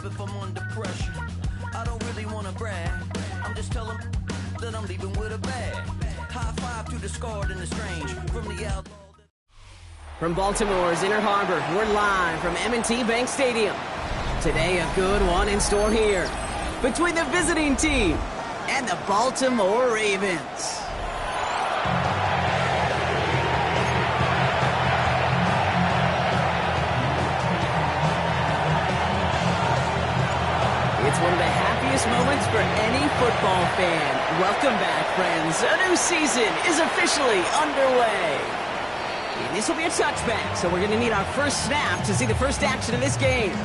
up if I'm under pressure. I don't really wanna brag. I'm just telling that I'm leaving with a bag. High five to the scarred and the strange. From the outlaw. From Baltimore's Inner Harbor, we're live from M&T Bank Stadium. Today, a good one in store here between the visiting team and the Baltimore Ravens. It's one of the happiest moments for any football fan. Welcome back, friends. A new season is officially underway. And this will be a touchback, so we're going to need our first snap to see the first action of this game.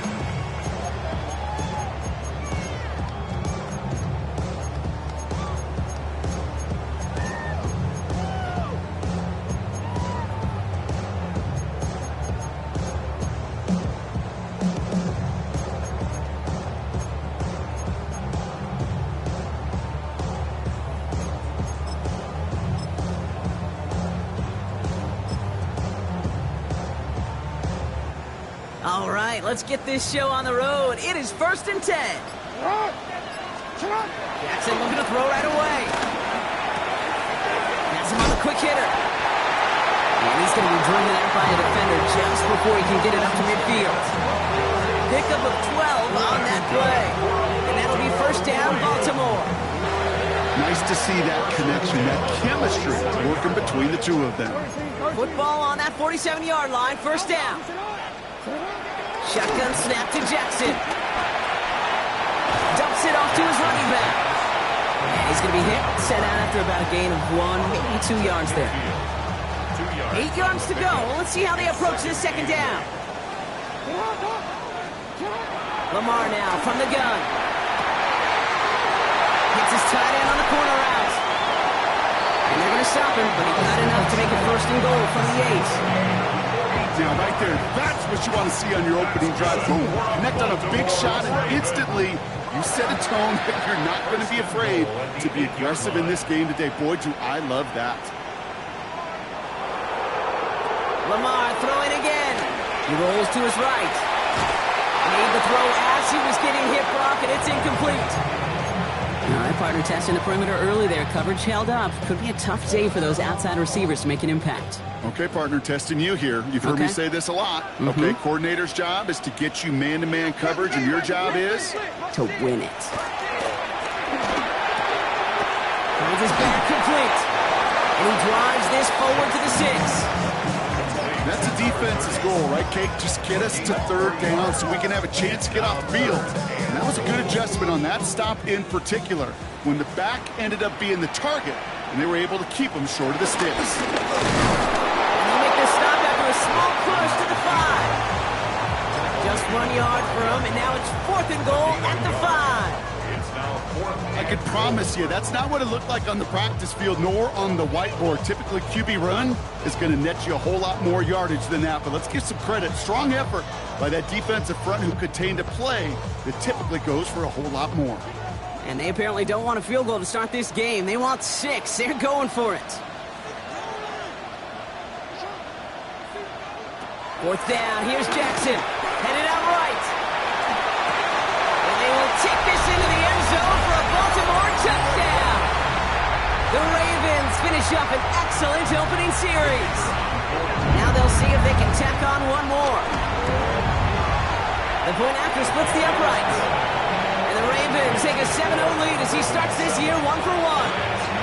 All right, let's get this show on the road. It is 1st and 10. Jackson looking to throw right away. Has him on the quick hitter. And he's going to be driven out by a defender just before he can get it up to midfield. Pickup of 12 on that play. And that'll be first down, Baltimore. Nice to see that connection, that chemistry working between the two of them. Football on that 47-yard line, first down. Shotgun snap to Jackson. Dumps it off to his running back. And he's going to be hit, set out after about a gain of 1, maybe 2 yards there. 8 yards to go. Let's see how they approach this second down. Lamar now from the gun. Hits his tight end on the corner route. And they're going to stop him, but he got enough to make it 1st and goal from the 8. Now, right there, that's what you want to see on your opening drive. Boom, connect on a big shot, and instantly you set a tone that you're not going to be afraid to be aggressive in this game today. Boy, do I love that. Lamar throwing again. He rolls to his right. Made the throw as he was getting hit, Brock, and it's incomplete. All right, partner, testing the perimeter early there. Coverage held up. Could be a tough day for those outside receivers to make an impact. Okay, partner, testing you here. You've heard me say this a lot. Okay, coordinator's job is to get you man-to-man coverage, and your job is? To win it. Finds his back complete. And he drives this forward to the 6. That's a defense's goal, right, Kate? Just get us to 3rd down so we can have a chance to get off the field. And that was a good adjustment on that stop in particular, when the back ended up being the target, and they were able to keep him short of the sticks. Stop after a small push to the 5. Just 1 yard for him, and now it's 4th and goal at the 5. I can promise you, that's not what it looked like on the practice field, nor on the whiteboard. Typically, QB run is going to net you a whole lot more yardage than that, but let's give some credit. Strong effort by that defensive front who contained a play that typically goes for a whole lot more. And they apparently don't want a field goal to start this game. They want 6. They're going for it. 4th down, here's Jackson, headed out right. And they will take this into the end zone for a Baltimore touchdown. The Ravens finish up an excellent opening series. Now they'll see if they can tack on one more. The point after splits the upright. And the Ravens take a 7-0 lead as he starts this year 1 for 1.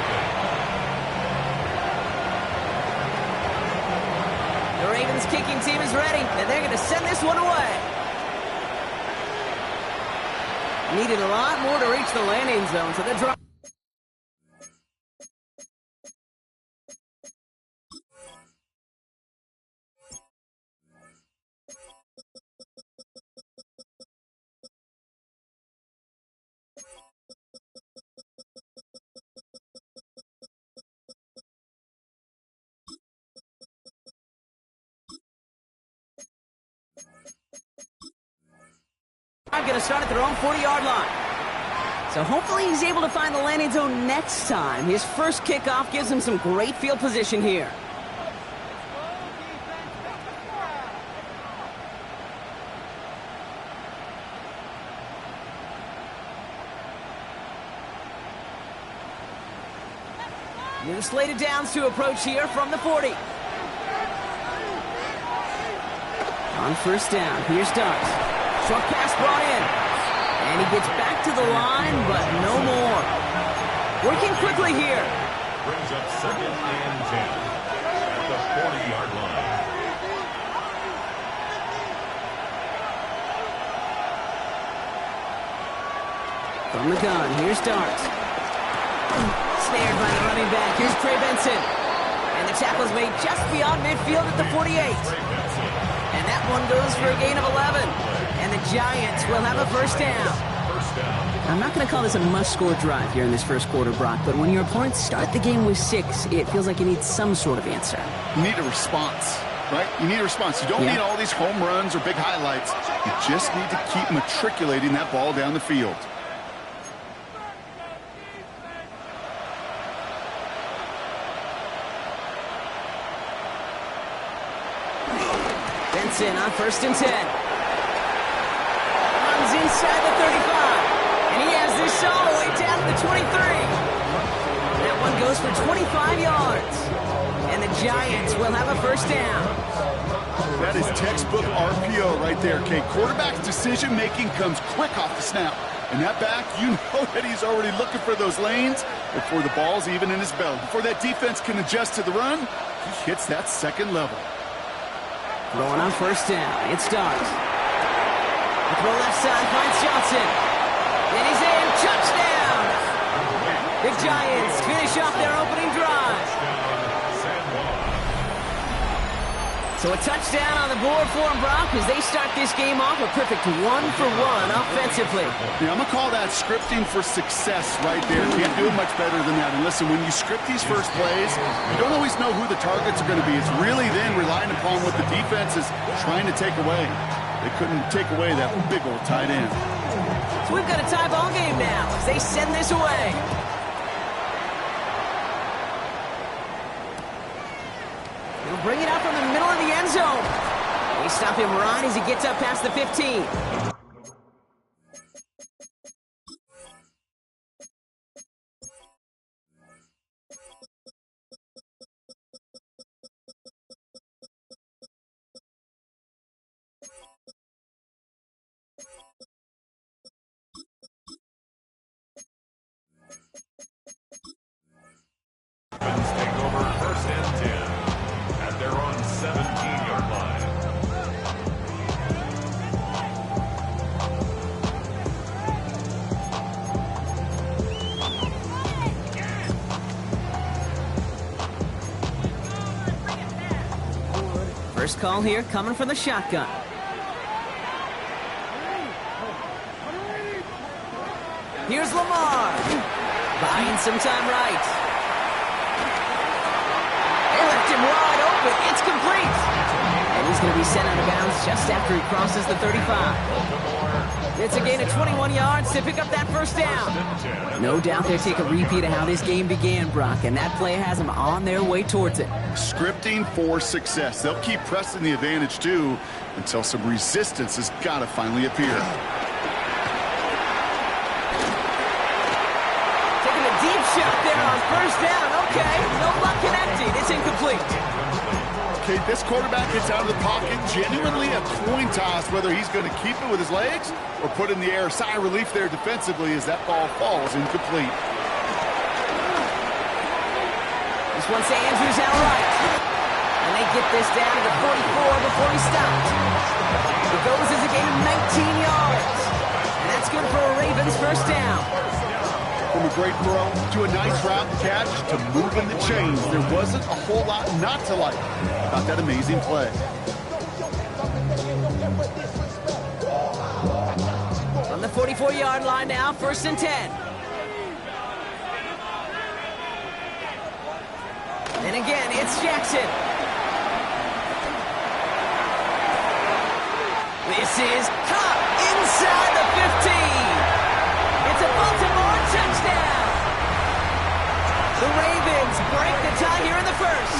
The Ravens kicking team is ready, and they're going to send this one away. Needed a lot more to reach the landing zone, so they're dropping. Going to start at their own 40-yard line. So hopefully he's able to find the landing zone next time. His first kickoff gives him some great field position here. New slated downs to approach here from the 40. On first down, here's Starks. Short pass brought in. And he gets back to the line, but no more. Working quickly here. Brings up 2nd and 10 at the 40-yard line. From the gun, here's Starks. Snared by the running back. Here's Trey Benson. And the tackle's made just beyond midfield at the 48. And that one goes for a gain of 11. And the Giants will have a first down. I'm not going to call this a must-score drive here in this first quarter, Brock, but when your opponents start the game with 6, it feels like you need some sort of answer. You need a response, right? You need a response. You don't need all these home runs or big highlights. You just need to keep matriculating that ball down the field. Benson on first and 10. Runs inside the 35. And he has this all the way down to the 23. That one goes for 25 yards. And the Giants will have a first down. That is textbook RPO right there, Kate. Quarterback's decision-making comes quick off the snap. And that back, you know that he's already looking for those lanes before the ball's even in his belly. Before that defense can adjust to the run, he hits that second level. Throwing on first down, it starts. The throw left side finds Johnson. And he's in, touchdown! The Giants finish off their opening drive. So a touchdown on the board for them, Brock, as they start this game off a perfect 1-for-1 offensively. Yeah, I'm going to call that scripting for success right there. Can't do much better than that. And listen, when you script these first plays, you don't always know who the targets are going to be. It's really then relying upon what the defense is trying to take away. They couldn't take away that big old tight end. So we've got a tie ball game now as they send this away. They'll bring it out from the middle of the end zone. They stop him right as he gets up past the 15. Take over 1st and 10 at their own 17-yard line. First call here coming from the shotgun. Here's Lamar. Buying some time right. They left him wide open. It's complete. And he's going to be sent out of bounds just after he crosses the 35. It's a gain of 21 yards to pick up that first down. No doubt they'll take a repeat of how this game began, Brock, and that play has them on their way towards it. Scripting for success. They'll keep pressing the advantage, too, until some resistance has got to finally appear. Taking a deep shot there on first down. Okay, no luck connecting. It's incomplete. Okay, this quarterback gets out of the pocket. Genuinely a coin toss whether he's going to keep it with his legs or put in the air. Sigh of relief there defensively as that ball falls incomplete. This one's to Andrews out right. And they get this down to the 44 before he stopped. It goes as a gain of 19 yards. And that's good for a Ravens first down. From a great throw to a nice route catch to moving the chains, there wasn't a whole lot not to like about that amazing play. From the 44-yard line now, 1st and 10. And again, it's Jackson. This is caught inside the 15. It's a Baltimore touchdown. The Ravens break the tie here in the first.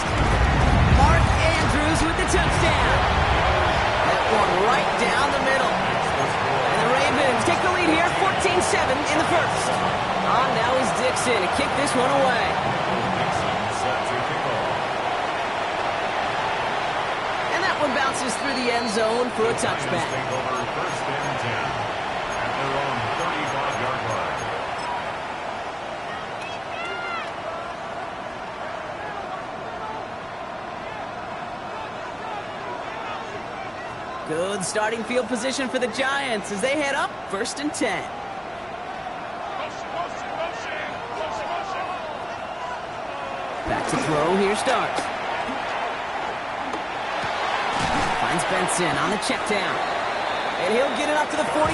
Mark Andrews with the touchdown. That one right down the middle. And the Ravens take the lead here, 14-7 in the first. Now is Dixon to kick this one away. bounces through the end zone for a touchback. Take over first and 10 at their own 35-yard line. Good starting field position for the Giants as they head up first and 10. Back to throw, here starts. Finds Benson on the check down. And he'll get it up to the 44.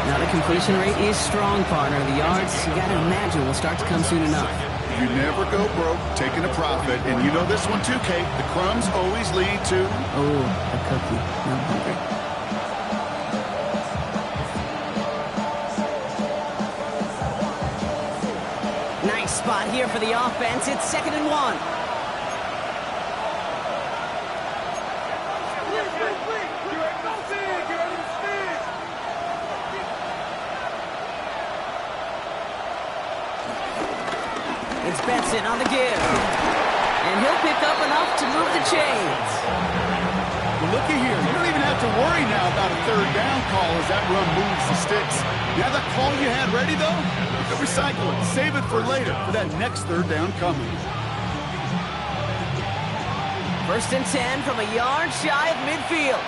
Now the completion rate is strong, partner. The yards, you gotta imagine, will start to come soon enough. You never go broke taking a profit, and you know this one too, Kate. The crumbs always lead to... Oh, a cookie. I'm hungry. Nice spot here for the offense. It's 2nd and 1. It's Benson on the give. And he'll pick up enough to move the chains. Well, looky here. You don't even have to worry now about a third down call as that run moves the sticks. You have that call you had ready, though? You can recycle it. Save it for later for that next third down coming. First and 10 from a yard shy of midfield.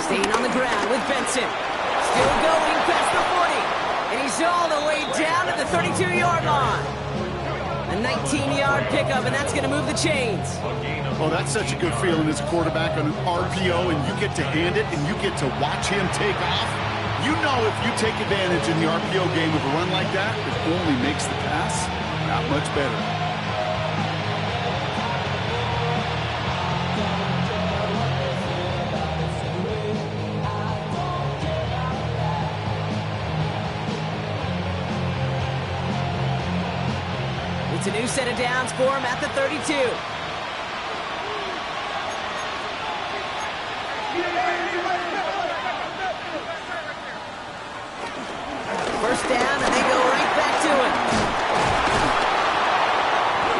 Staying on the ground with Benson. Still going past the 40. And he's all the way down to the 32-yard line. A 19-yard pickup, and that's going to move the chains. Oh, that's such a good feeling as a quarterback on an RPO, and you get to hand it, and you get to watch him take off. You know if you take advantage in the RPO game of a run like that, it only makes the pass that much better. It's a new set of downs for him at the 32. First down, and they go right back to him.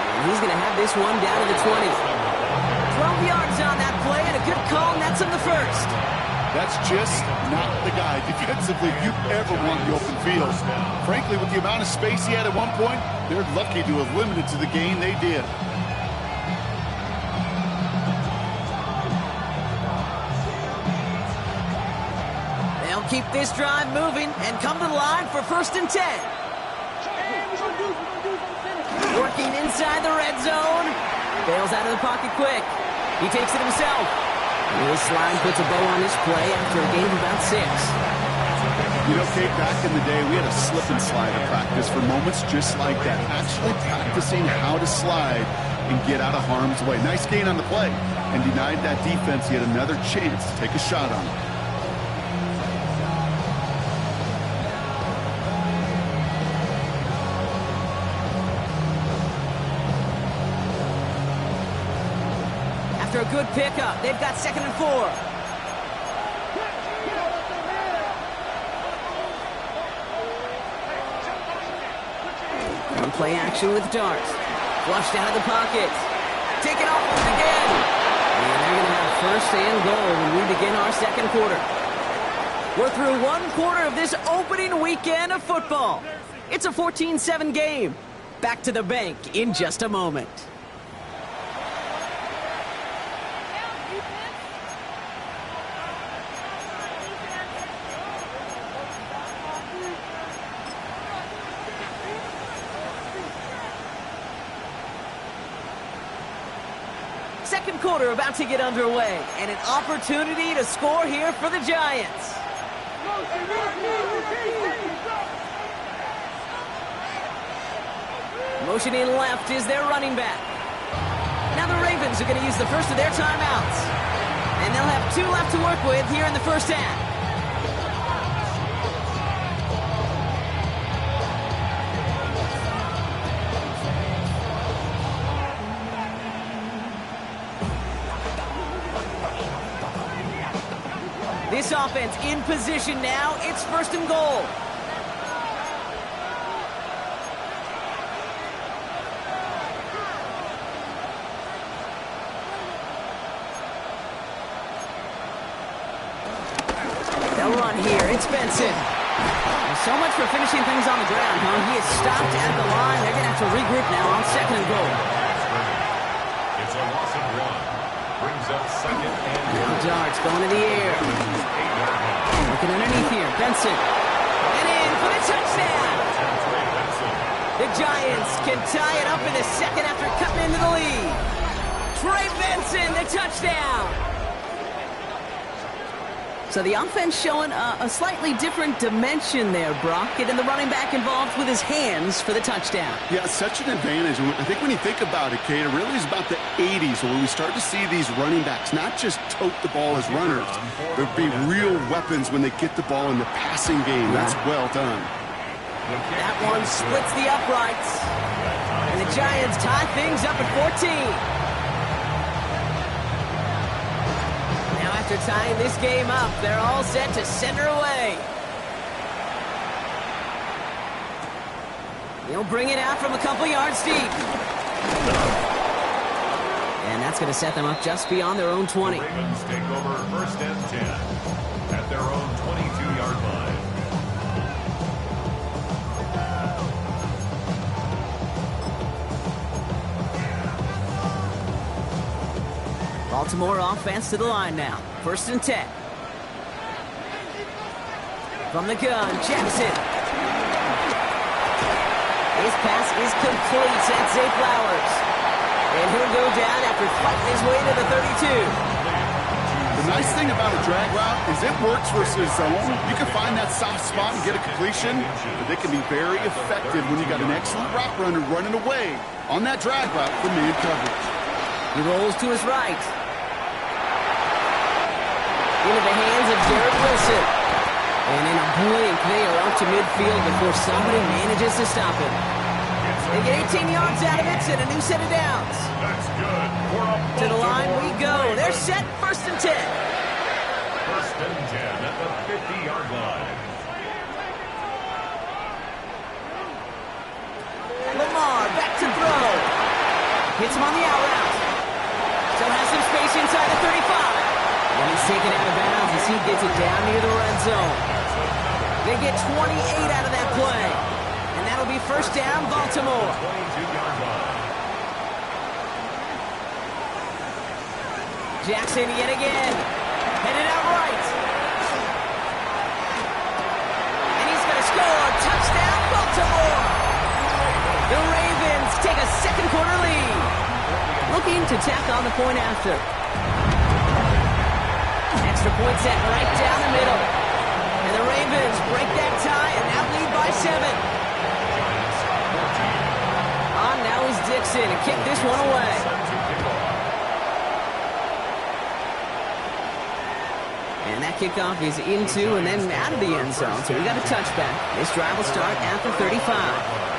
And he's going to have this one down to the 20. 12 yards on that play, and a good call nets him the first. That's just not the guy defensively you ever want in the open field. Frankly, with the amount of space he had at one point, they're lucky to have limited to the gain they did. They'll keep this drive moving and come to the line for first and 10. Working inside the red zone. Bails out of the pocket quick. He takes it himself. This line puts a bow on this play after a gain of about 6. You know, Kate, back in the day, we had a slip and slide at practice for moments just like that. Actually practicing how to slide and get out of harm's way. Nice gain on the play, and denied that defense yet another chance to take a shot on it. After a good pickup, they've got 2nd and 4. Play action with Darts. Flushed out of the pocket. Taken off again. And they're going to have first and goal when we begin our second quarter. We're through one quarter of this opening weekend of football. It's a 14-7 game. Back to the bank in just a moment. Second quarter about to get underway, and an opportunity to score here for the Giants. Motioning left is their running back. Now the Ravens are going to use the first of their timeouts. And they'll have 2 left to work with here in the first half. This offense in position now. It's first and goal. They'll run here. It's Benson. So much for finishing things on the ground, huh? He is stopped at the line. They're going to have to regroup now on second and goal. It's a loss of 1. Brings up second and goal. Darts going to the air. Looking underneath here. Benson. And in for the touchdown. The Giants can tie it up in the second after cutting into the lead. Trey Benson, the touchdown. So the offense showing a slightly different dimension there, Brock. Getting the running back involved with his hands for the touchdown. Yeah, such an advantage. I think when you think about it, Kate, it really is about the 80s when we start to see these running backs not just tote the ball as runners, but be real weapons when they get the ball in the passing game. That's well done. That one splits the uprights. And the Giants tie things up at 14. After tying this game up, they're all set to send her away. He'll bring it out from a couple yards deep. And that's going to set them up just beyond their own 20. The Ravens take over first and 10 at their own 22-yard line. Baltimore offense to the line now. First and 10. From the gun, Jackson. His pass is complete. That's Zay Flowers. And he'll go down after fighting his way to the 32. The nice thing about a drag route is it works versus zone. You can find that soft spot and get a completion, but they can be very effective when you got an excellent route runner running away on that drag route from man coverage. He rolls to his right. Into the hands of Garrett Wilson. And in a blink, they are up to midfield before somebody manages to stop him. They get 18 yards out of it and a new set of downs. That's good. To the line we go. They're set first and 10. First and 10 at the 50-yard line. Lamar back to throw. Hits him on the out route. Still has some space inside the 35. And he's taken out of bounds as he gets it down near the red zone. They get 28 out of that play. And that'll be first down, Baltimore. 22-yard line. Jackson yet again. Headed out right. And he's going to score. Touchdown, Baltimore. The Ravens take a second quarter lead. Looking to tack on the point after. Extra point set right down the middle. And the Ravens break that tie and now lead by 7. On now is Dixon to kick this one away. And that kickoff is into and then out of the end zone. So we got a touchback. This drive will start at the 35.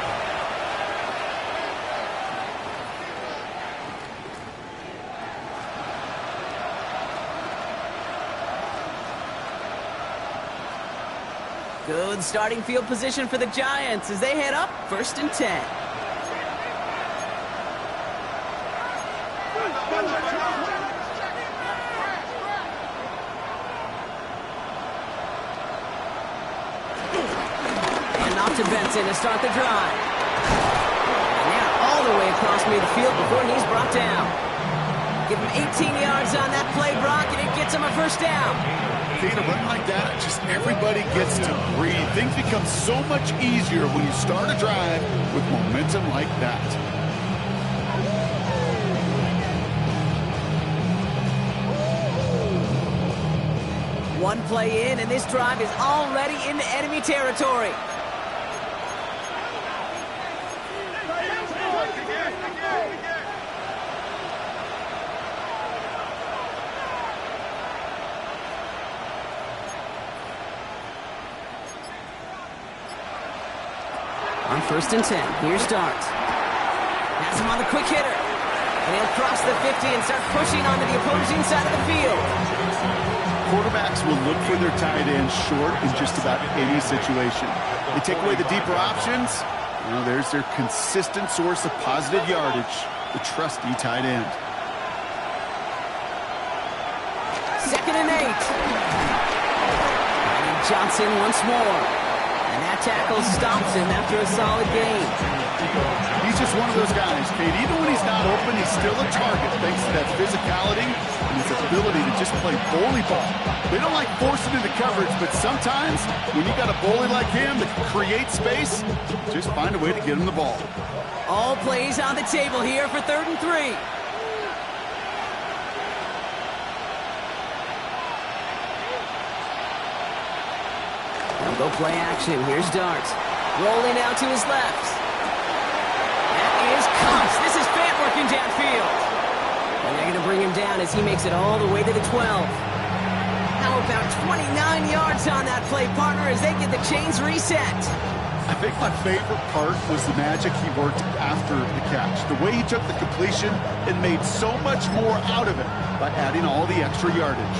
Good starting field position for the Giants as they head up first and 10. And off to Benson to start the drive. And now all the way across midfield before he's brought down. Give him 18 yards on that play, Brock, and it gets him a first down. In a run like that, just everybody gets to breathe. Things become so much easier when you start a drive with momentum like that. One play in, and this drive is already into enemy territory. On first and 10, here's Dart. Has him on the quick hitter. And he'll cross the 50 and start pushing onto the opposing side of the field. Quarterbacks will look for their tight end short in just about any situation. They take away the deeper options. Well, there's their consistent source of positive yardage, the trusty tight end. 2nd and 8. And Johnson once more. And that tackle stops him after a solid gain. He's just one of those guys, Kate. Even when he's not open, he's still a target thanks to that physicality and his ability to just play bully ball. They don't like forcing into coverage, but sometimes when you got a bully like him that can create space, just find a way to get him the ball. All plays on the table here for 3rd and 3. They'll go play action. Here's Dart. Rolling out to his left. That is Cox. This is Fant working downfield. And they're going to bring him down as he makes it all the way to the 12. How about 29 yards on that play, partner, as they get the chains reset. I think my favorite part was the magic he worked after the catch. The way he took the completion and made so much more out of it by adding all the extra yardage.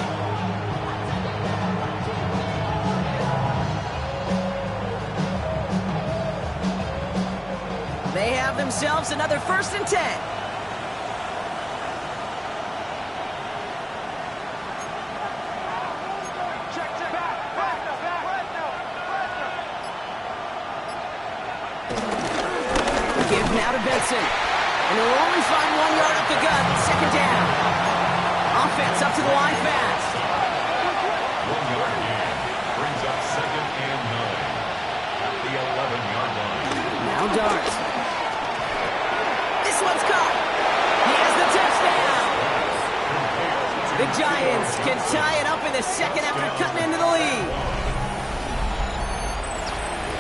They have themselves another 1st and 10. Give now to Benson. And they'll only find 1 yard up the gut. 2nd down. Offense up to the line fast. 1 yard gain. Brings up 2nd and 9 at the 11-yard line. Now Dart. This one's caught. He has the touchdown. The Giants can tie it up in the 2nd after cutting into the lead.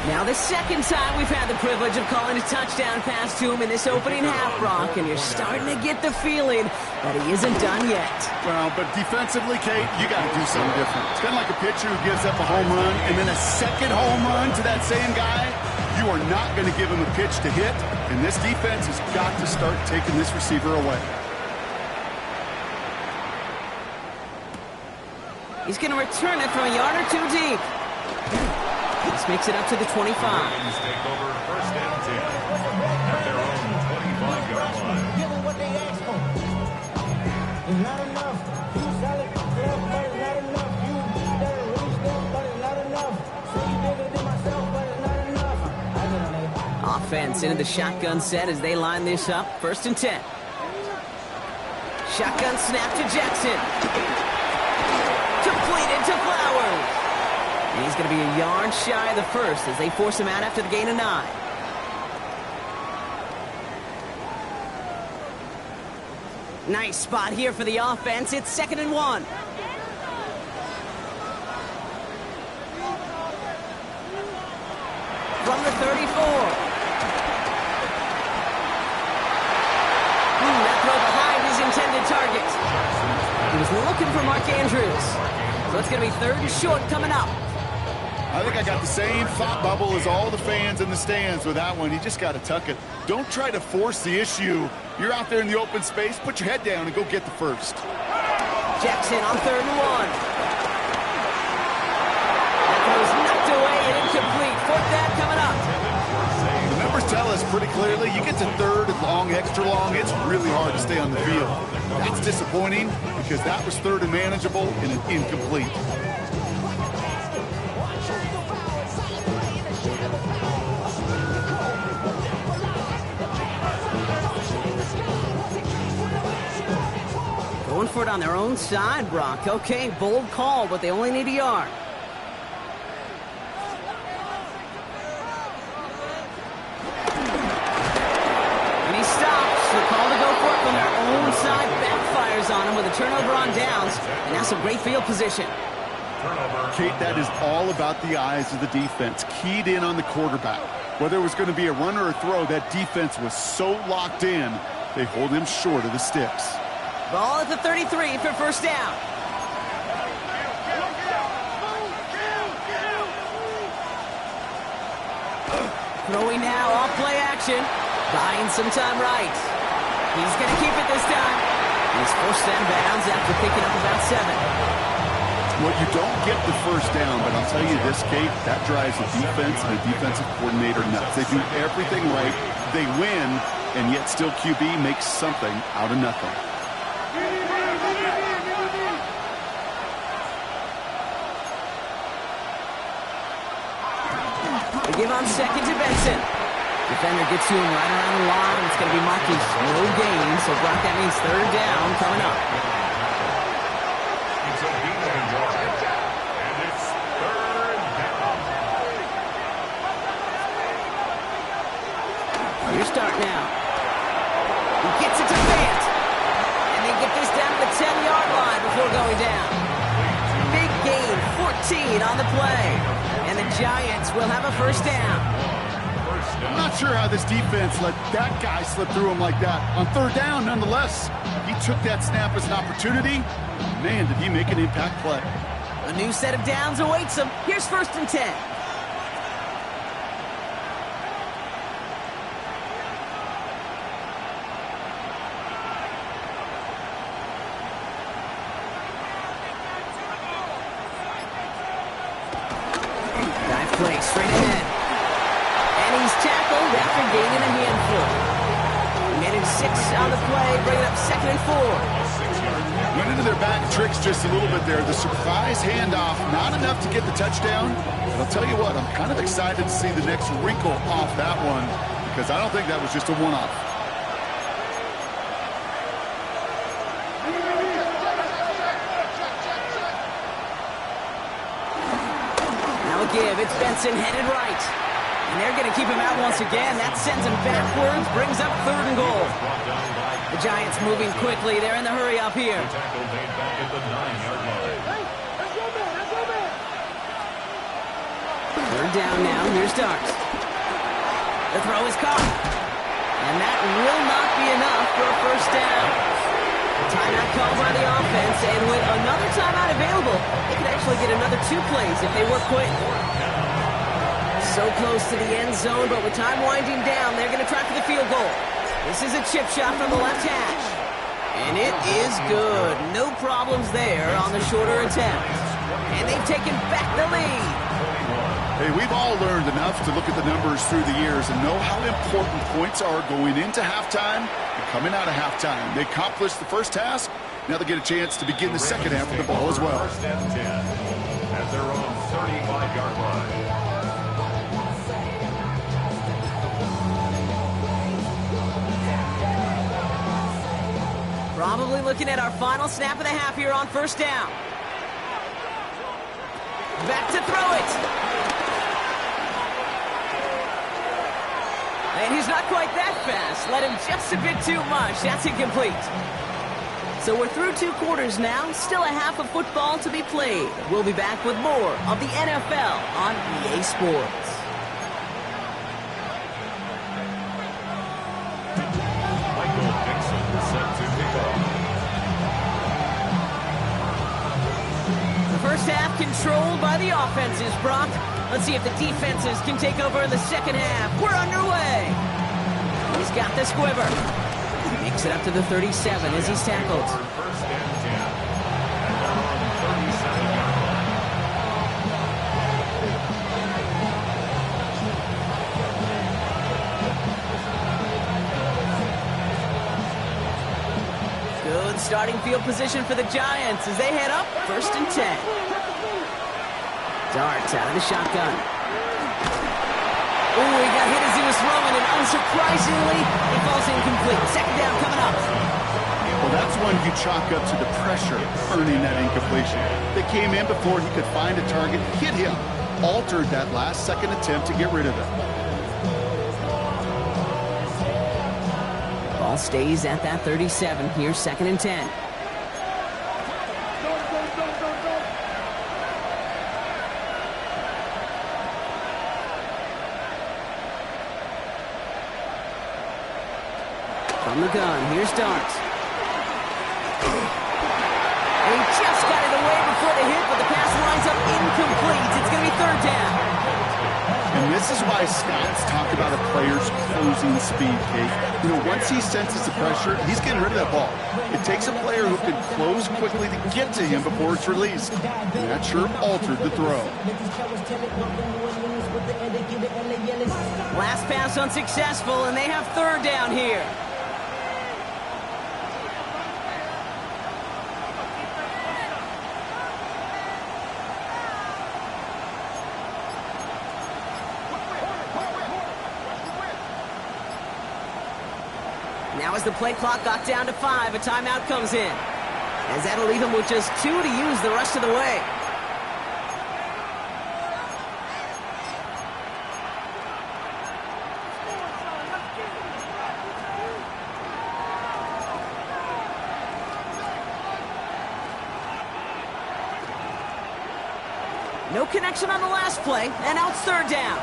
Now the 2nd time we've had the privilege of calling a touchdown pass to him in this opening half, Brock, and you're starting to get the feeling that he isn't done yet. Well, but defensively, Kate, you got to do something different. It's kind of like a pitcher who gives up a home run and then a 2nd home run to that same guy. You are not going to give him a pitch to hit, and this defense has got to start taking this receiver away. He's going to return it from a yard or 2 deep. This makes it up to the 25. Ravens take over 1st and 10 at their own 25-yard line. Give them what they asked for. It's not enough. You solid club, but it's not enough. You better reach them, but it's not enough. Say you bigger than myself, but it's not enough. I get on it. Offense into the shotgun set as they line this up. 1st and 10. Shotgun snap to Jackson. Completed to Flowers. And he's going to be a yard shy of the 1st as they force him out after the gain of 9. Nice spot here for the offense. It's 2nd and 1. From the 34. That throw behind his intended target. He was looking for Mark Andrews. So it's going to be 3rd and short coming up. I think I got the same thought bubble as all the fans in the stands with that one. You just got to tuck it. Don't try to force the issue. You're out there in the open space. Put your head down and go get the 1st. Jackson on 3rd and 1. That was knocked away and incomplete. 4th down coming up. The numbers tell us pretty clearly, you get to 3rd and long, extra long, it's really hard to stay on the field. That's disappointing because that was 3rd and manageable and an incomplete. Going for it on their own side, Brock. Okay, bold call, but they only need a yard. And he stops. The call to go for it from their own side backfires on him with a turnover on downs. And now some great field position. Kate, that is all about the eyes of the defense. Keyed in on the quarterback. Whether it was going to be a run or a throw, that defense was so locked in, they hold him short of the sticks. Ball at the 33 for 1st down. Throwing now off play action. Buying some time right. He's going to keep it this time. He's forced out of bounds after picking up about 7. Well, you don't get the first down, but I'll tell you this, Kate, that drives the defense and the defensive coordinator nuts. They do everything right. They win, and yet still QB makes something out of nothing. They give on second to Benson. Defender gets to him right around the line. It's going to be Marquis. No gain, so Brock, that means third down coming up. It's a beating yard, and it's third down. Your start now. He gets it to Fant. And they get this down to the 10-yard line before going down. Big gain, 14 on the play. And the Giants will have a first down. I'm not sure how this defense let that guy slip through him like that. On third down, nonetheless, he took that snap as an opportunity. Man, did he make an impact play. A new set of downs awaits him. Here's first and 10. Dive play straight ahead. And he's tackled after gaining a handful. He made it 6 on the play, bringing up second and 4. Went into their back tricks just a little bit there. The surprise handoff, not enough to get the touchdown. But I'll tell you what, I'm kind of excited to see the next wrinkle off that one because I don't think that was just a one-off. Now a give. It's Benson headed right. And they're going to keep him out once again. That sends him backwards, brings up third and goal. The Giants moving quickly. They're in the hurry up here. Tackle made back at the 9-yard line. Third down now. Here's Starks. The throw is caught. And that will not be enough for a first down. Timeout called by the offense. And with another timeout available, they could actually get another 2 plays if they work quick. So close to the end zone, but with time winding down, they're going to try for the field goal. This is a chip shot from the left hash. And it is good. No problems there on the shorter attempt. And they've taken back the lead. Hey, we've all learned enough to look at the numbers through the years and know how important points are going into halftime and coming out of halftime. They accomplished the first task. Now they get a chance to begin the second half with the ball as well. First and 10 at their own 35-yard line. Probably looking at our final snap of the half here on first down. Back to throw it. And he's not quite that fast. Let him just a bit too much. That's incomplete. So we're through 2 quarters now. Still a half of football to be played. We'll be back with more of the NFL on EA Sports. Michael Dixon set to pick off. The first half controlled by the offenses, Brock. Let's see if the defenses can take over in the second half. We're underway. He's got the squibber. Makes it up to the 37 as he's tackled. First and 10 at their own 37-yard line. Good starting field position for the Giants as they head up first and 10. Darts out of the shotgun. Ooh, he got hit as he was throwing, and unsurprisingly, it falls incomplete. Second down coming up. Well, that's one you chalk up to the pressure earning that incompletion. They came in before he could find a target, hit him, altered that last-second attempt to get rid of it. Ball stays at that 37. Here's second and 10. From the gun, here's Darts. And he just got it away before the hit, but the pass lines up incomplete. It's going to be third down. And this is why stats talk about a player's closing speed, Kate. You know, once he senses the pressure, he's getting rid of that ball. It takes a player who can close quickly to get to him before it's released. And that sure altered the throw. Last pass unsuccessful, and they have third down here. Now as the play clock got down to 5, a timeout comes in. As that'll leave him with just 2 to use the rest of the way. No connection on the last play, and now it's third down.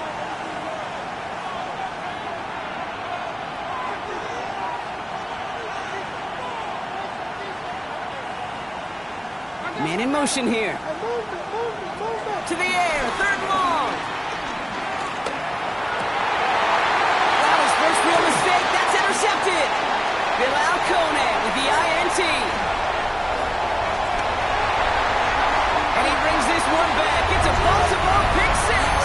Man in motion here. To the air, third and long. That was first real mistake. That's intercepted. Bilal Koneh with the INT. And he brings this one back. It's a Baltimore pick six.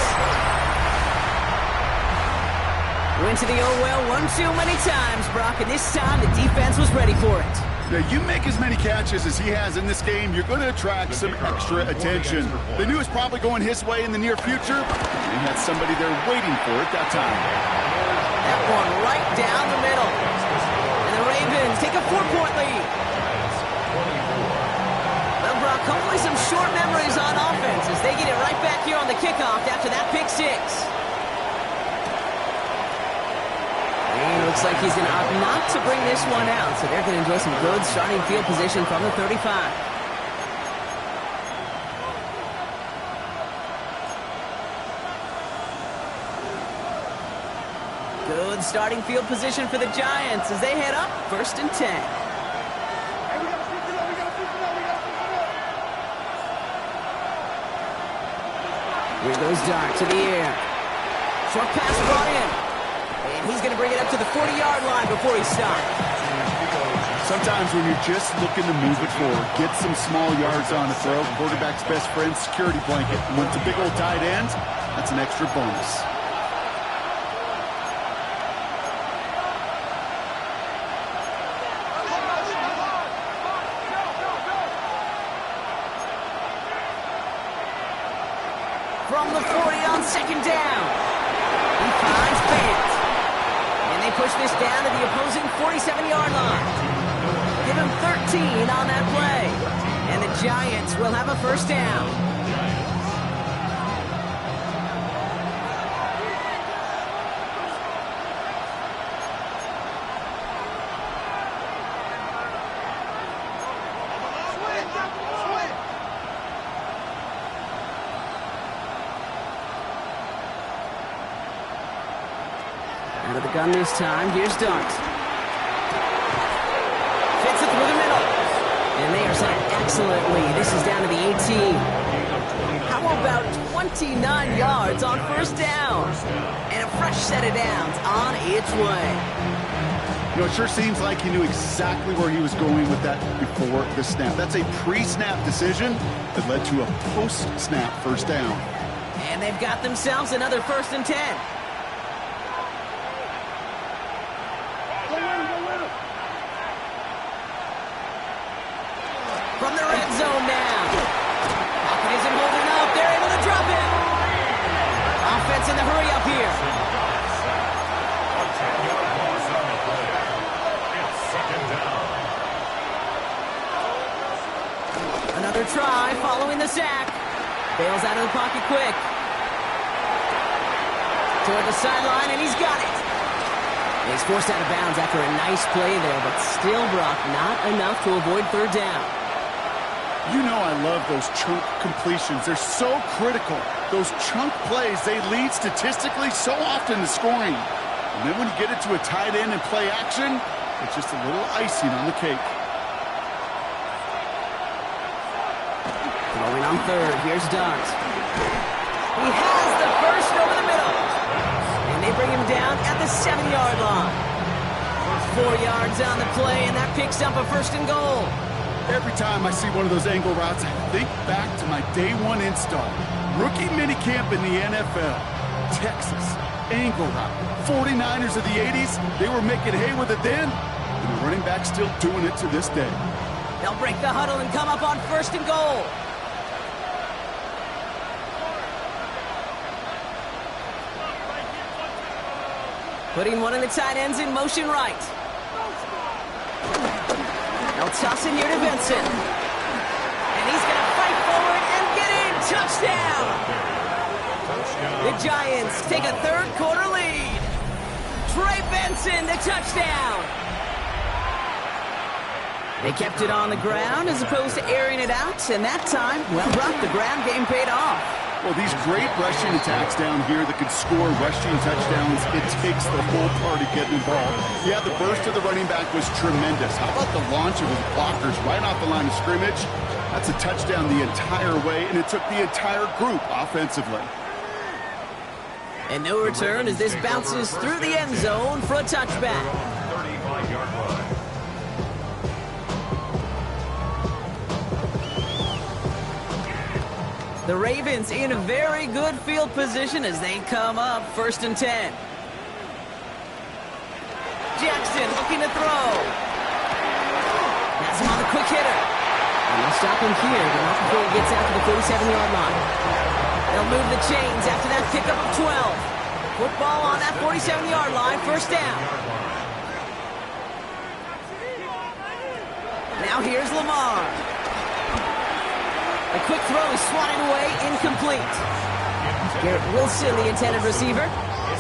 Went to the oh well one too many times, Brock, and this time the defense was ready for it. Now, you make as many catches as he has in this game, you're going to attract some extra attention. They knew it was probably going his way in the near future. They had somebody there waiting for it that time. That one right down the middle. And the Ravens take a 4-point lead. Well, Brock, hopefully some short memories on offense as they get it right back here on the kickoff after that pick six. And it looks like he's going to opt not to bring this one out, so they're going to enjoy some good starting field position from the 35. Good starting field position for the Giants as they head up 1st and 10. Here goes Dart to the air. Short pass brought in. And he's going to bring it up to the 40-yard line before he stops. Sometimes when you're just looking to move it forward, get some small yards on the throw, quarterback's best friend, security blanket. And when it's a big old tight end, that's an extra bonus. From the 40 on second down, he finds Bant. And they push this down to the opposing 47-yard line. Give him 13 on that play. And the Giants will have a first down. Out of the gun this time. Here's Dart. Fits it through the middle. And they are set excellently. This is down to the 18. How about 29 yards on first down? And a fresh set of downs on its way. You know, it sure seems like he knew exactly where he was going with that before the snap. That's a pre-snap decision that led to a post-snap first down. And they've got themselves another 1st and 10. From the red zone now. Pocket isn't holding up. They're able to drop it. Offense in the hurry up here. Another try following the sack. Bails out of the pocket quick. Toward the sideline, and he's got it. He's forced out of bounds after a nice play there, but still, Brock, not enough to avoid third down. You know I love those chunk completions. They're so critical. Those chunk plays, they lead statistically so often to scoring. And then when you get it to a tight end and play action, it's just a little icing on the cake. Throwing on third. Here's Dart. He has the first over the middle. And they bring him down at the 7-yard line. 4 yards on the play, and that picks up a first and goal. Every time I see one of those angle routes, I think back to my day one install. Rookie minicamp in the NFL. Texas, angle route. 49ers of the 80s, they were making hay with it then, and the running back's still doing it to this day. They'll break the huddle and come up on first and goal. Putting one of the tight ends in motion right. They'll toss it here to Vincent. And he's going to fight forward and get in. Touchdown! The Giants take a third-quarter lead. Trey Benson, the touchdown. They kept it on the ground as opposed to airing it out, and that time, well, the ground game paid off. Well, these great rushing attacks down here that could score rushing touchdowns, it takes the whole party getting involved. Yeah, the burst of the running back was tremendous. How about the launch of his blockers right off the line of scrimmage? That's a touchdown the entire way, and it took the entire group offensively. And no return as this bounces through the end zone for a touchback. 35-yard line. The Ravens in a very good field position as they come up first and 10. Jackson looking to throw. That's him on the quick hitter. And they'll stop him here, but not before he gets out to the 47-yard line. They'll move the chains after that pickup of 12. Football on that 47-yard line, first down. Now here's Lamar. A quick throw is swatted away, incomplete. Garrett Wilson, the intended receiver,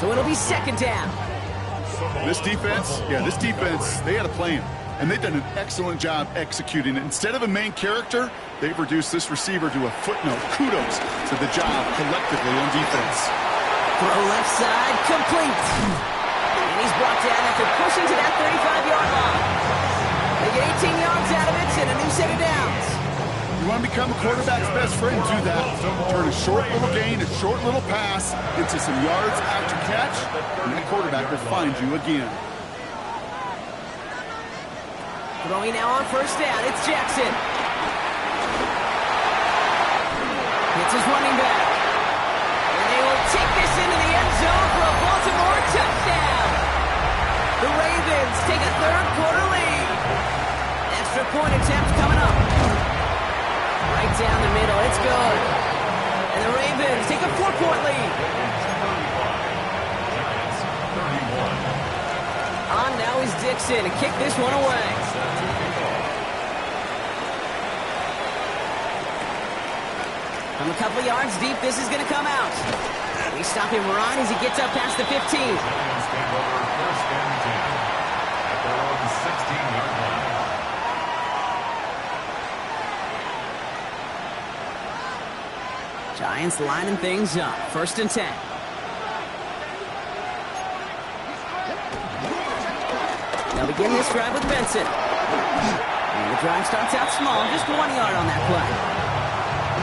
so it'll be second down. This defense, they had a plan, and they've done an excellent job executing it. Instead of a main character, they've reduced this receiver to a footnote. Kudos to the job collectively on defense. Throw left side, complete. And he's brought down after pushing to that 35-yard line. They get 18 yards out of it and a new set of downs. You want to become a quarterback's best friend, do that. Turn a short little gain, a short little pass into some yards after catch, and that quarterback will find you again. Throwing now on first down, it's Jackson. It's his running back. And they will take this into the end zone for a Baltimore touchdown. The Ravens take a third-quarter lead. Extra point attempt coming up. Right down the middle, it's good. And the Ravens take a 4-point lead. On now is Dixon to kick this one away. From a couple yards deep, this is going to come out. We stop him right as he gets up past the 15. First and 10 at their own 16-yard line. Giants lining things up. First and 10. They'll begin this drive with Benson. And the drive starts out small, just 1 yard on that play.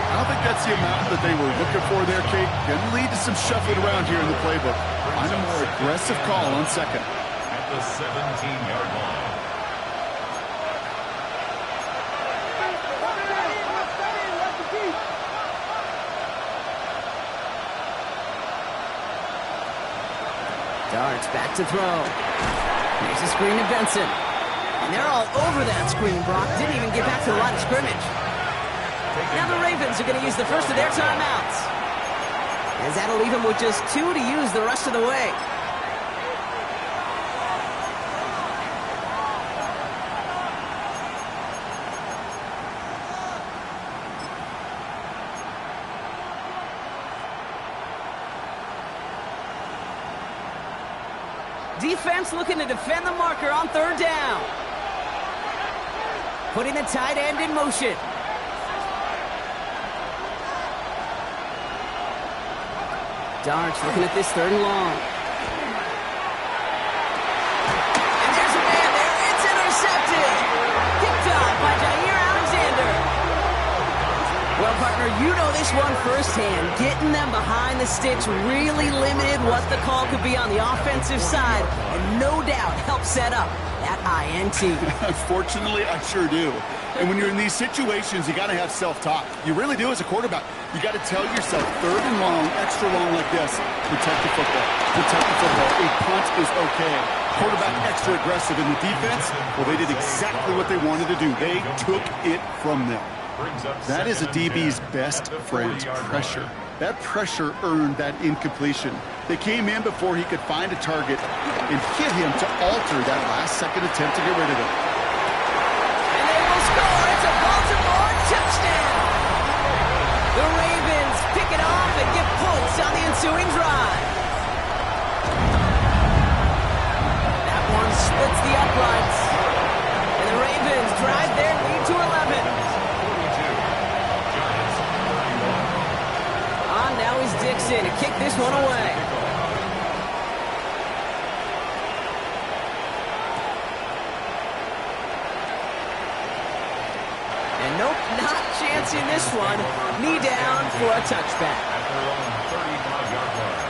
I don't think that's the amount that they were looking for there, Kate. Going to lead to some shuffling around here in the playbook. Find a more aggressive call on second. At the 17-yard line. Darts back to throw. Here's a screen to Benson. And they're all over that screen, Brock. Didn't even get back to the line of scrimmage. Now the Ravens are going to use the first of their timeouts. As that'll leave them with just 2 to use the rest of the way. Defense looking to defend the marker on third down. Putting the tight end in motion. Darts looking at this third and long. And there's a man there. It's intercepted. Picked off by Jair Alexander. Well, partner, you know this one firsthand. Getting them behind the sticks really limited what the call could be on the offensive side, and no doubt helped set up that INT. Unfortunately, I sure do. And when you're in these situations, you got to have self-talk. You really do as a quarterback. You got to tell yourself, 3rd and long, extra long like this, protect the football. Protect the football. A punt is okay. Quarterback extra aggressive in the defense. Well, they did exactly what they wanted to do. They took it from them. That is a DB's best friend, pressure. That pressure earned that incompletion. They came in before he could find a target and hit him to alter that last-second attempt to get rid of it. And they will score. It's a Baltimore touchdown. The Ravens pick it off and get points on the ensuing drive. That one splits the uprights. And the Ravens drive their lead to 11. Now is Dixon to kick this one away. And nope, not chancing this one. Knee down for a touchback. At their own 35-yard line.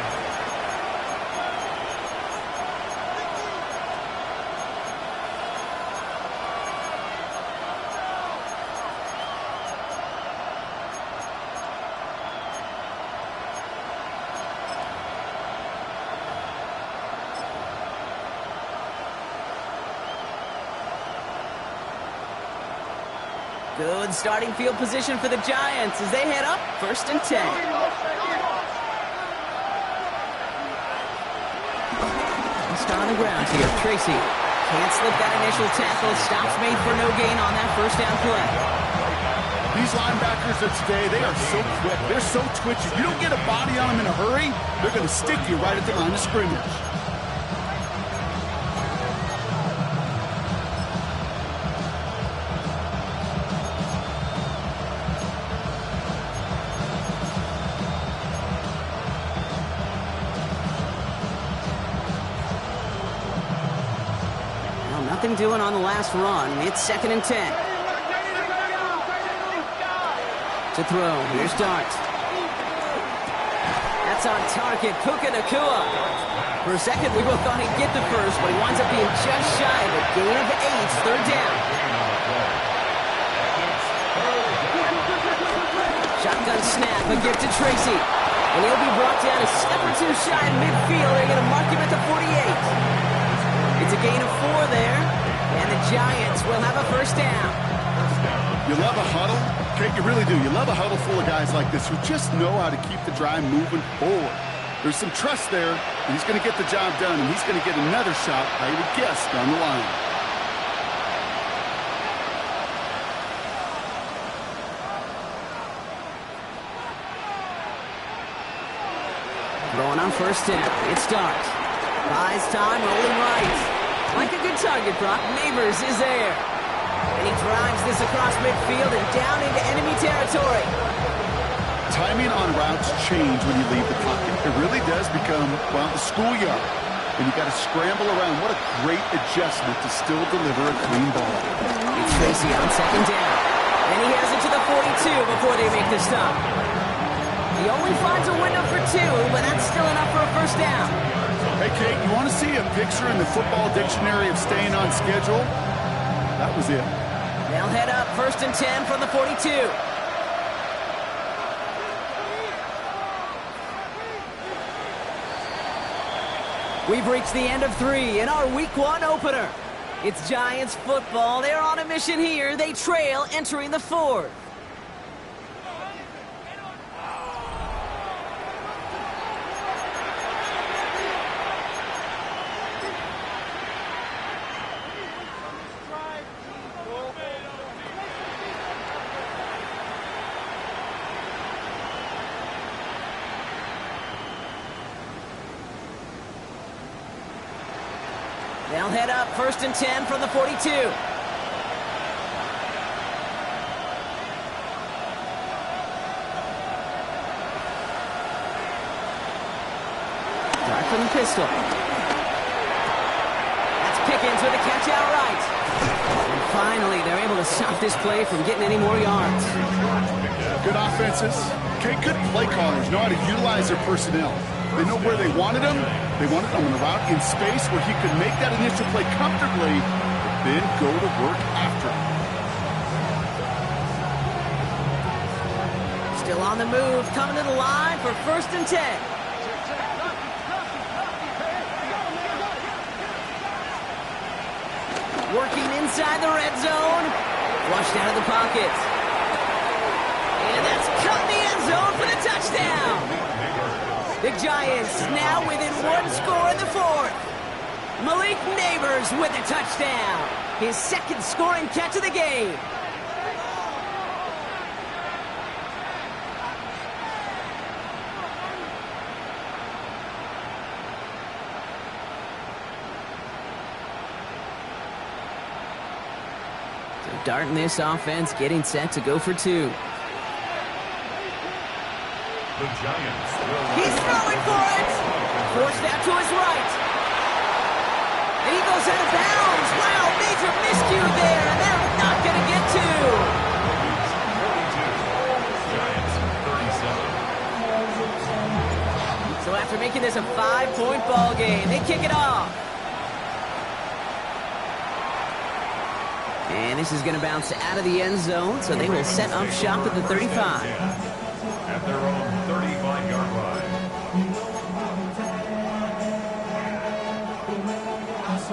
Good starting field position for the Giants as they head up 1st and 10. Just on the ground here, Tracy can't slip that initial tackle. Stops made for no gain on that 1st down play. These linebackers of today, they are so quick. They're so twitchy. You don't get a body on them in a hurry, they're going to stick you right at the line of scrimmage. Nothing doing on the last run. It's 2nd and 10. To throw. Here's Dart. That's on target. Puka Nacua. For a second, we both thought he'd get the first, but he winds up being just shy of a gain of 8. 3rd down. Shotgun snap. A gift to Tracy. And he'll be brought down a step or two shy in midfield. They're going to mark him at the 48. It's a gain of 4 there, and the Giants will have a 1st down. You love a huddle? Okay, you really do. You love a huddle full of guys like this who just know how to keep the drive moving forward. There's some trust there, and he's going to get the job done, and he's going to get another shot, I would guess, down the line. Throwing on 1st down. It's Dart. Buys time, rolling right. Like a good target, Brock. Neighbors is there. And he drives this across midfield and down into enemy territory. Timing on routes change when you leave the pocket. It really does become, well, the schoolyard. And you got to scramble around. What a great adjustment to still deliver a clean ball. It's Tracy on 2nd down. And he has it to the 42 before they make the stop. He only finds a window for 2, but that's still enough for a 1st down. Hey, Kate, you want to see a picture in the football dictionary of staying on schedule? That was it. They'll head up 1st and 10 from the 42. We've reached the end of 3 in our Week 1 opener. It's Giants football. They're on a mission here. They trail entering the 4th. They'll head up 1st and 10 from the 42. Dart from the pistol. That's Pickens with a catch out right. And Finally, they're able to stop this play from getting any more yards. Good offenses. Okay, good play callers know how to utilize their personnel. They know where they wanted him. They wanted him on a route in space where he could make that initial play comfortably, but then go to work after it. Still on the move, coming to the line for 1st and 10. Working inside the red zone. Flushed out of the pocket. And that's caught in the end zone for the touchdown. The Giants now within 1 score in the 4th. Malik Neighbors with a touchdown. His 2nd scoring catch of the game. Darting this offense, getting set to go for 2. The Giants will... He's throwing for it! Forced out to his right. And he goes out of bounds. Wow, major miscue there, and they're not going to get 2. Giants 37. So after making this a 5-point ball game, they kick it off. And this is going to bounce out of the end zone, so they will set up shop at the 35. At their own 35-yard line.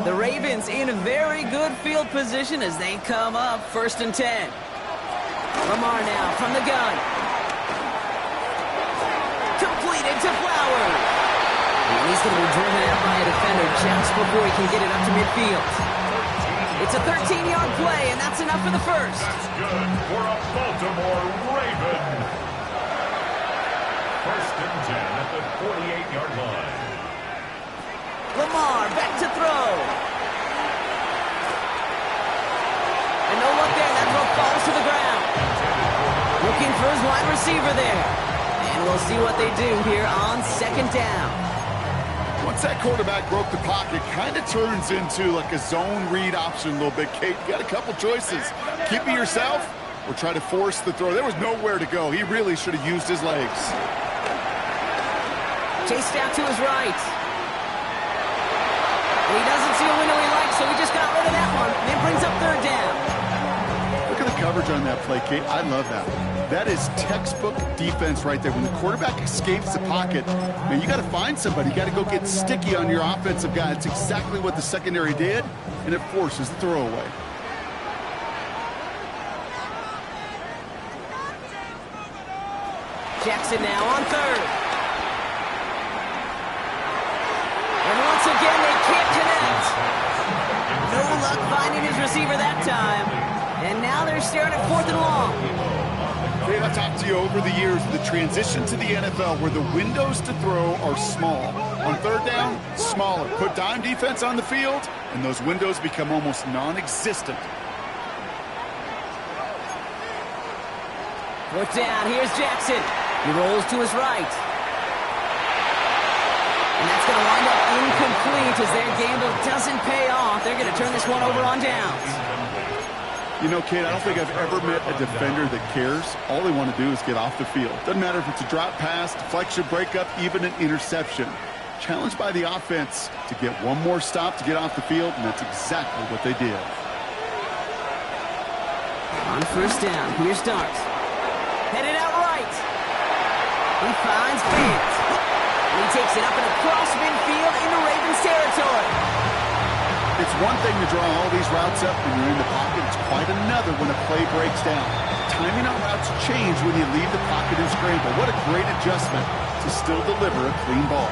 The Ravens in a very good field position as they come up 1st and 10. Lamar now from the gun. Completed to Flowers. And he's going to be driven out by a defender just before he can get it up to midfield. It's a 13-yard play, and that's enough for the 1st. That's good for a Baltimore Raven. 1st and 10 at the 48-yard line. Lamar back to throw. And no look there. That throw falls to the ground. Looking for his wide receiver there. And we'll see what they do here on 2nd down. Once that quarterback broke the pocket, kind of turns into like a zone read option a little bit. Kate, you got a couple choices. Keep it yourself or try to force the throw. There was nowhere to go. He really should have used his legs. Chased out to his right. And he doesn't see a window he likes, so he just got rid of that one. And it brings up 3rd down. Look at the coverage on that play, Kate. I love that. That is textbook defense right there. When the quarterback escapes the pocket, man, you got to find somebody. You got to go get sticky on your offensive guy. It's exactly what the secondary did, and it forces the throwaway. Jackson now on 3rd. And once again, they can't connect. No luck finding his receiver that time. And now they're staring at 4th and long. Dave, I've talked to you over the years, the transition to the NFL where the windows to throw are small. On 3rd down, smaller. Put dime defense on the field, and those windows become almost non-existent. 4th down, here's Jackson. He rolls to his right. And that's going to wind up incomplete as their gamble doesn't pay off. They're going to turn this one over on downs. You know, Kate, I don't think I've ever met a defender that cares. All they want to do is get off the field. Doesn't matter if it's a drop pass, deflection, breakup, even an interception. Challenged by the offense to get one more stop to get off the field, and that's exactly what they did. On 1st down, here's Dart. Headed out right. He finds Fant. He takes it up and across midfield into Ravens territory. It's one thing to draw all these routes up when you're in the pocket. It's quite another when a play breaks down. Timing on routes change when you leave the pocket and scramble. What a great adjustment to still deliver a clean ball.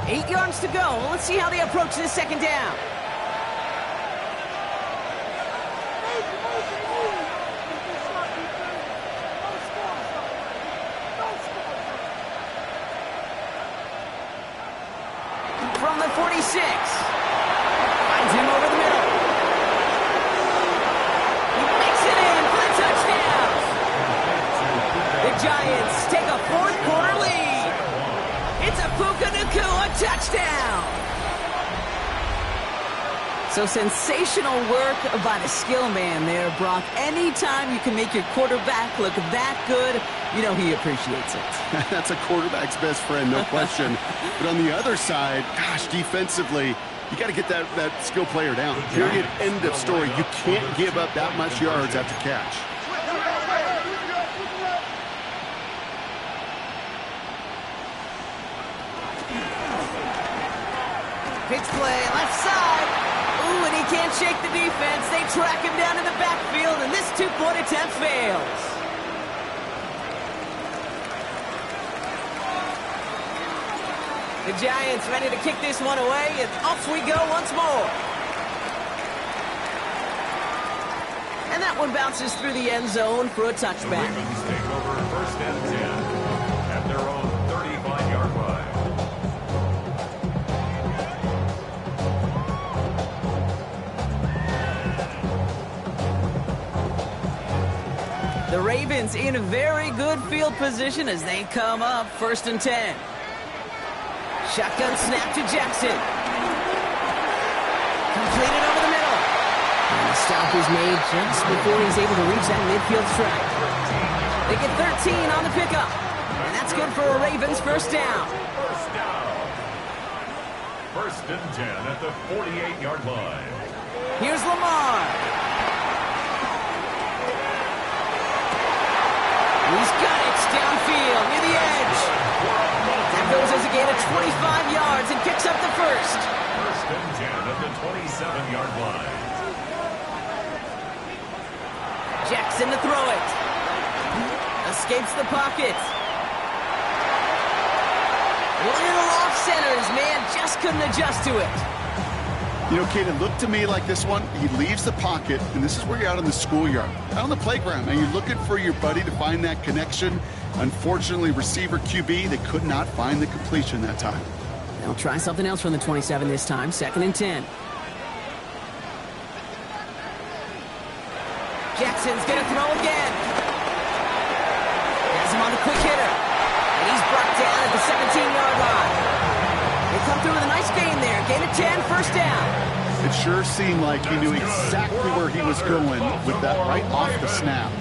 Eight yards to go. Let's see how they approach this 2nd down. From the 46. Finds him over the middle. He makes it in for the touchdown. Giants take a fourth quarter lead. It's a Puka Nacua touchdown. So sensational work by the skill man there, Brock. Anytime you can make your quarterback look that good, you know he appreciates it. That's a quarterback's best friend, no question. But on the other side, gosh, defensively, you got to get that skill player down. Period. End of story. You can't give up that much yards after catch. Pitch play, left side. Ooh, and he can't shake the defense. They track him down in the backfield, and this two-point attempt fails. The Giants ready to kick this one away, and off we go once more. And that one bounces through the end zone for a touchback. The Ravens take over first and 10 at their own 35-yard line. The Ravens in a very good field position as they come up first and 10. Shotgun snap to Jackson. Completed over the middle. And the stop is made just before he's able to reach that midfield strike. They get 13 on the pickup. And that's good for a Ravens first down. First down. First and 10 at the 48-yard line. Here's Lamar. He's got it downfield near the edge. That goes as a gain of 25 yards and picks up the first. First and 10 at the 27-yard line. Jackson to throw it. Escapes the pocket. Little off centers, man, just couldn't adjust to it. You know, Kate, it looked to me like this one, he leaves the pocket, and this is where you're out in the schoolyard, out on the playground, and you're looking for your buddy to find that connection. Unfortunately, receiver QB, they could not find the completion that time. They'll try something else from the 27 this time, second and 10. Jackson's going to throw again. Has him on the quick hitter. And he's brought down at the 17-yard line. They come through with a nice gain there. Gain of 10, first down. It sure seemed like he knew exactly where he was going with that right off the snap.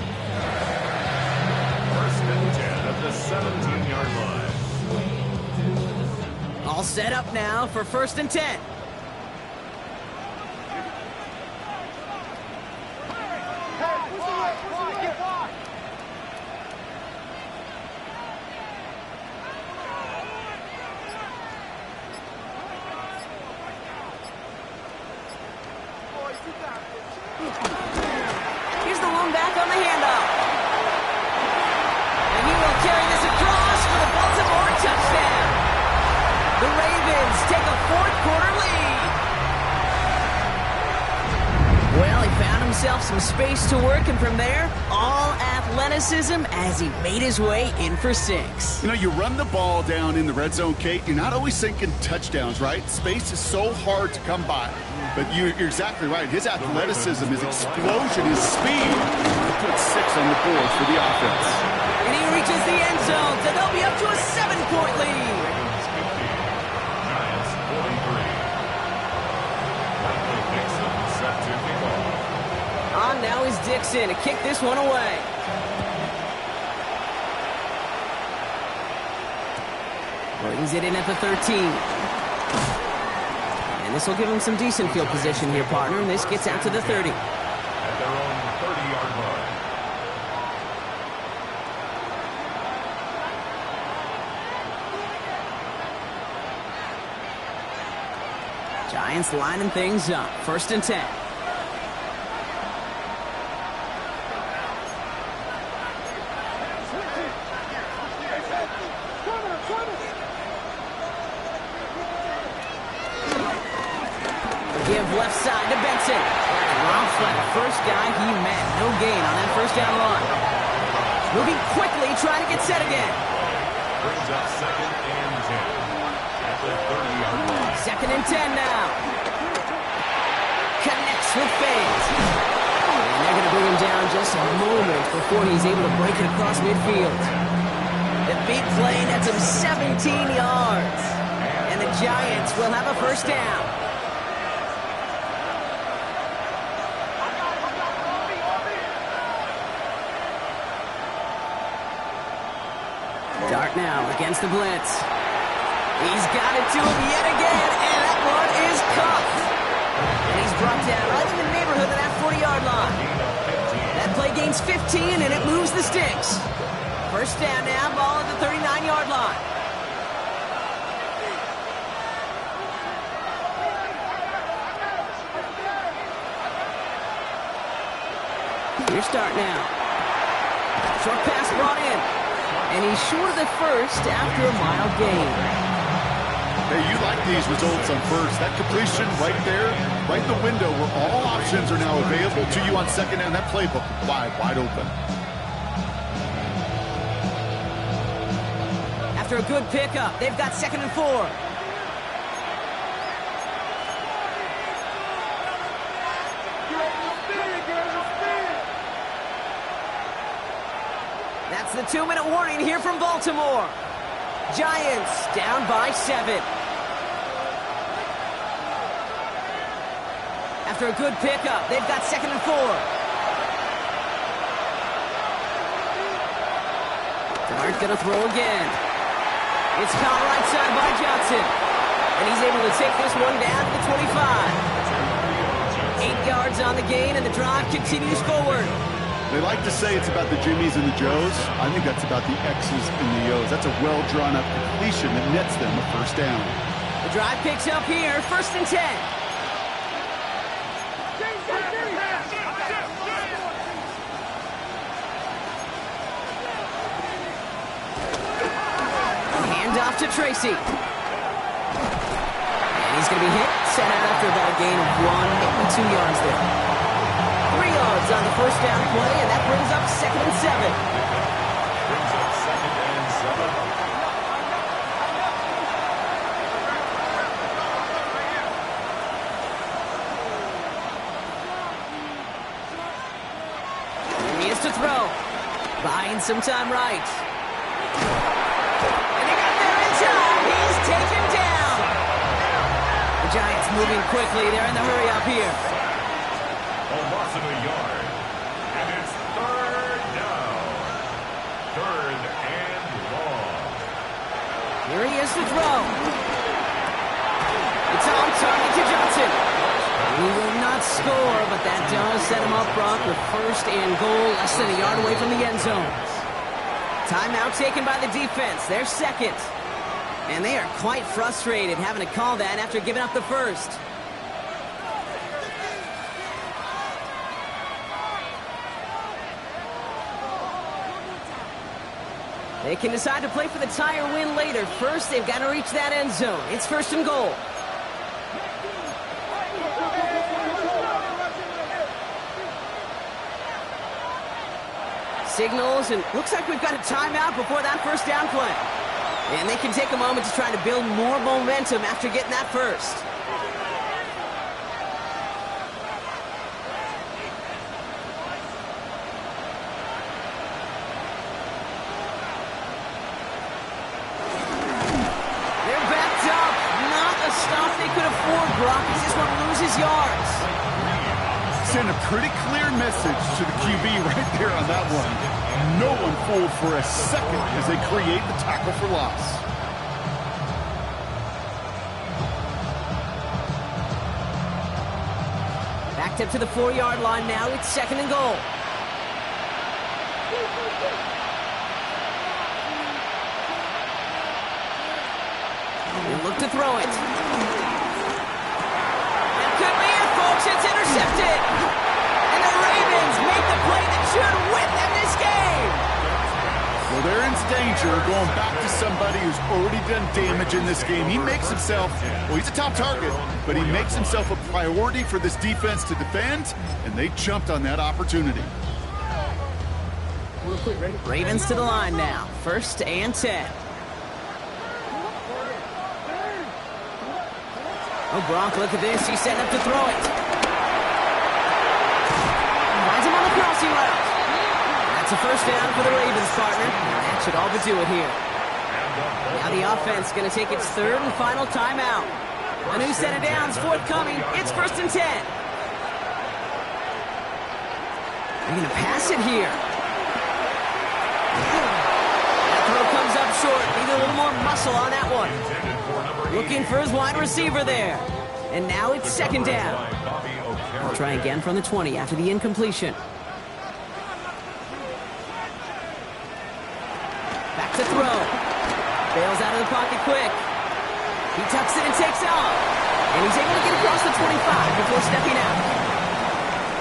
First and 10 at the 17-yard line. All set up now for first and 10. Here's the one back on the handoff. And he will carry this across for the Baltimore touchdown. The Ravens take a fourth quarter lead. Well, he found himself some space to work, and from there, all athleticism as he made his way in for 6. You know, you run the ball down in the red zone, Kate, you're not always thinking touchdowns, right? Space is so hard to come by. But you're exactly right. His athleticism, his explosion, his speed put 6 on the board for the offense. And he reaches the end zone, so they'll be up to a 7-point lead. Giants 43. Michael Dixon set to kick off. On now is Dixon to kick this one away. Brings it in at the 13. And this will give him some decent field position here, partner. And this gets out to the 30. At their own 30-yard line. Giants lining things up. First and 10. Give left side to Benson. Rob Flat, first guy he met. No gain on that first down run. Moving quickly, trying to get set again. Brings up second and 10 at the 30-yard line. Second and 10 now. Connects with Fate. And they're going to bring him down just a moment before he's able to break it across midfield. The big play nets him 17 yards. And the Giants will have a first down. Dart now against the blitz. He's got it to him yet again, and that one is caught. And he's brought down right in the neighborhood of that 40-yard line. That play gains 15, and it moves the sticks. First down now, ball at the 39-yard line. Your start now. Short pass brought in. And he's short of the first after a mild gain. Hey, you like these results on first. That completion right there, right in the window where all options are now available to you on second down. That playbook wide open. After a good pickup, they've got 2nd and 4. That's the 2-minute warning here from Baltimore. Giants down by 7. After a good pickup, they've got 2nd and 4. Dart gonna throw again. It's caught right side by Johnson. And he's able to take this one down to the 25. 8 yards on the gain, and the drive continues forward. They like to say it's about the Jimmies and the Joes. I think that's about the X's and the O's. That's a well-drawn-up completion that nets them a first down. The drive picks up here, 1st and 10. Hand off to Tracy. And he's going to be hit, set out after about a gain of 1, maybe 2 yards there. 3 yards on the first down play, and that brings up 2nd and 7. Brings up 2nd and 7. He is to throw. Buying some time right. And he got there in time. He's taken down. The Giants moving quickly. They're in the hurry up here. A loss of a yard. And it's 3rd down. 3rd and long. Here he is to throw. It's on target to Johnson. He will not score, but that does set him up, Brock, with 1st and goal, less than a yard away from the end zone. Timeout taken by the defense. They're 2nd. And they are quite frustrated having to call that after giving up the first. They can decide to play for the tie or win later. First, they've got to reach that end zone. It's 1st and goal. Signals, and looks like we've got a timeout before that first down play. And they can take a moment to try to build more momentum after getting that first. Brock, he just won't lose his yards. Send a pretty clear message to the QB right there on that one. No one fooled for a second as they create the tackle for loss. Backed up to the 4-yard line now. It's 2nd and goal. They look to throw it. It's intercepted. And the Ravens make the play that should win them this game. Well, they're in danger going back to somebody who's already done damage in this game. He makes himself, well, he's a top target, but he makes himself a priority for this defense to defend, and they jumped on that opportunity. Ravens to the line now. 1st and 10. Oh, Brock, look at this. He's setting up to throw it. Finds him on the crossing route. That's a first down for the Ravens, partner. should all but do it here. Now the offense going to take its third and final timeout. A new set of downs forthcoming. It's 1st and 10. They're going to pass it here. That throw comes up short. Need a little more muscle on that one. Looking for his wide receiver there. And now it's 2nd down. We'll try again from the 20 after the incompletion. Back to throw. Bails out of the pocket quick. He tucks it and takes off. And he's able to get across the 25 before stepping out.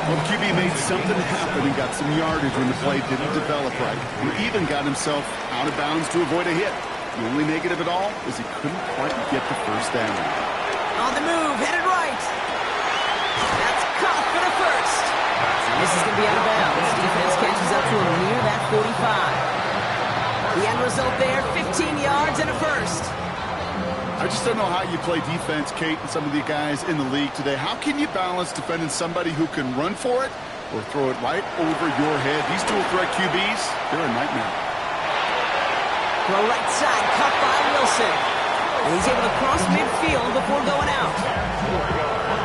Well, QB made something happen and got some yardage when the play didn't develop right. He even got himself out of bounds to avoid a hit. The only negative at all is he couldn't quite get the 1st down. On the move, headed right. That's caught for the 1st. This is going to be out of bounds. Defense catches up to him near that 45. The end result there, 15 yards and a 1st. I just don't know how you play defense, Kate, and some of the guys in the league today. How can you balance defending somebody who can run for it or throw it right over your head? These dual threat QBs, they're a nightmare. Throw right side, cut by Wilson. And he's able to cross midfield before going out.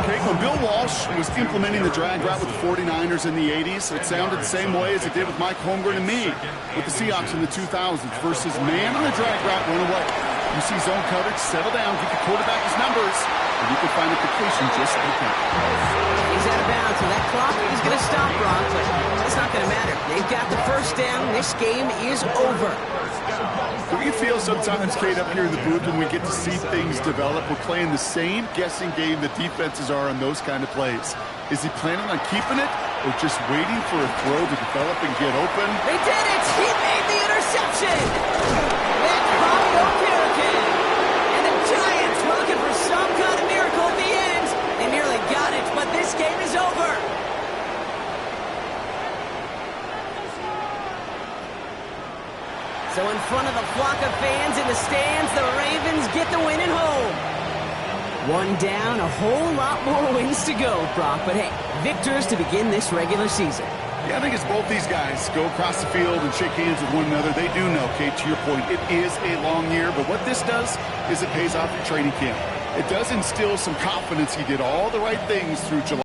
Okay, when Bill Walsh was implementing the drag route with the 49ers in the 80s, it sounded the same way as it did with Mike Holmgren and me with the Seahawks in the 2000s versus man on the drag route, run away. You see zone coverage, settle down, give the quarterback his numbers, and you can find a completion just like that. He's out of bounds, and that clock is going to stop, Brock, but it's not going to matter. They've got the 1st down. This game is over. Do you feel sometimes, Kate, up here in the booth when we get to see things develop, we're playing the same guessing game that defenses are on those kind of plays? Is he planning on keeping it or just waiting for a throw to develop and get open? They did it! He made the interception! That's Bobby Okereke! And the Giants were looking for some kind of miracle at the end. They nearly got it, but this game is over. So in front of the flock of fans in the stands, the Ravens get the win at home. 1 down, a whole lot more wins to go, Brock. But hey, victors to begin this regular season. Yeah, I think as both these guys go across the field and shake hands with one another, they do know, Kate, to your point, it is a long year. But what this does is it pays off in training camp. It does instill some confidence he did all the right things through July.